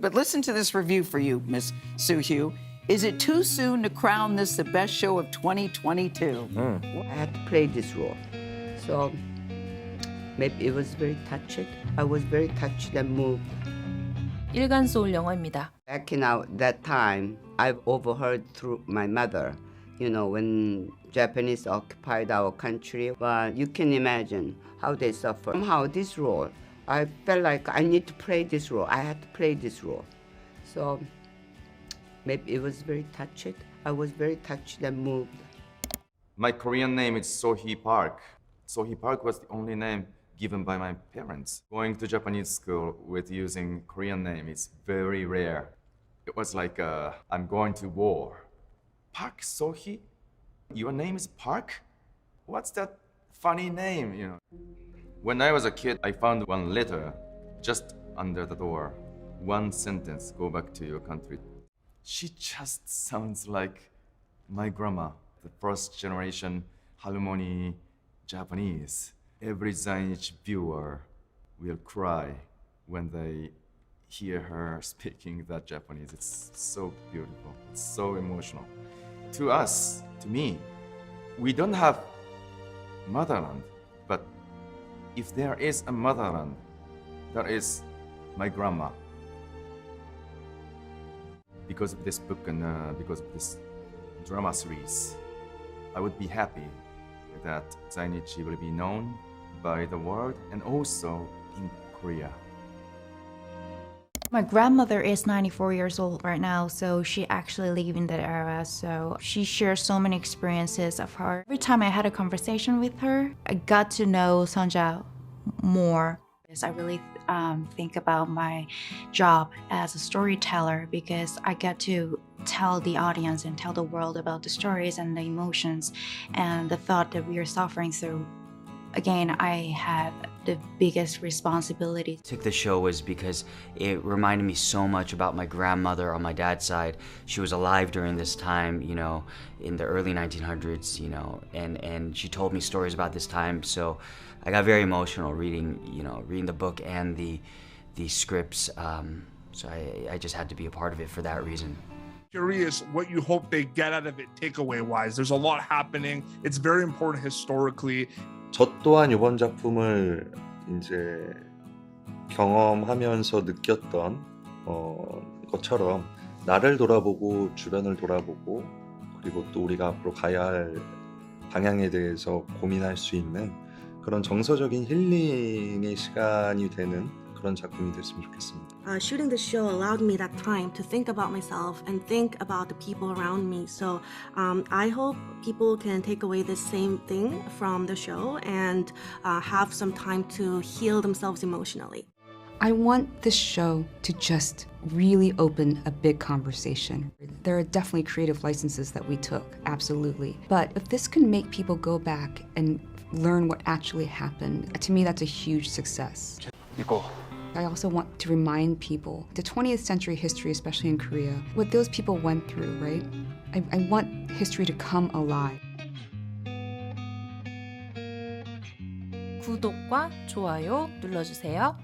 But listen to this review for you, Miss Soo-hyo. Is it too soon to crown this the best show of 2022? I had to play this role. So maybe it was very touching. I was very touched and moved. 일간 소울 영화입니다. Back in that time, I've overheard through my mother, when Japanese occupied our country. But you can imagine how they suffer. Somehow this role, I felt like I need to play this role. I had to play this role. So maybe it was very touching. I was very touched and moved. My Korean name is Sohee Park. Sohee Park was the only name given by my parents. Going to Japanese school with using Korean name is very rare. It was like I'm going to war. Park Sohee? Your name is Park? What's that funny name, When I was a kid, I found one letter just under the door. One sentence, go back to your country. She just sounds like my grandma, the first generation Halmoni Japanese. Every Zainichi viewer will cry when they hear her speaking that Japanese. It's so beautiful. It's so emotional. To us, to me, we don't have motherland, but if there is a motherland, that is my grandma. Because of this book and because of this drama series, I would be happy that Zainichi will be known by the world and also in Korea. My grandmother is 94 years old right now, so she actually lived in that era. So she shares so many experiences of her. Every time I had a conversation with her, I got to know Sonja more. I really think about my job as a storyteller because I get to tell the audience and tell the world about the stories and the emotions and the thought that we are suffering through. Again, I had the biggest responsibility. I took the show was because it reminded me so much about my grandmother on my dad's side. She was alive during this time, in the early 1900s, and she told me stories about this time. So I got very emotional reading the book and the scripts. So I just had to be a part of it for that reason. Curious what you hope they get out of it takeaway-wise. There's a lot happening. It's very important historically. 저 또한 이번 작품을 이제 경험하면서 느꼈던 것처럼 나를 돌아보고 주변을 돌아보고 그리고 또 우리가 앞으로 가야 할 방향에 대해서 고민할 수 있는 그런 정서적인 힐링의 시간이 되는 그런 작품이 됐으면 좋겠습니다. Shooting the show allowed me that time to think about myself and think about the people around me. So I hope people can take away the same thing from the show and have some time to heal themselves emotionally. I want this show to just really open a big conversation. There are definitely creative licenses that we took, absolutely. But if this can make people go back and learn what actually happened, to me that's a huge success. I also want to remind people, the 20th century history, especially in Korea, what those people went through, right? I want history to come alive. 구독과 좋아요 눌러주세요.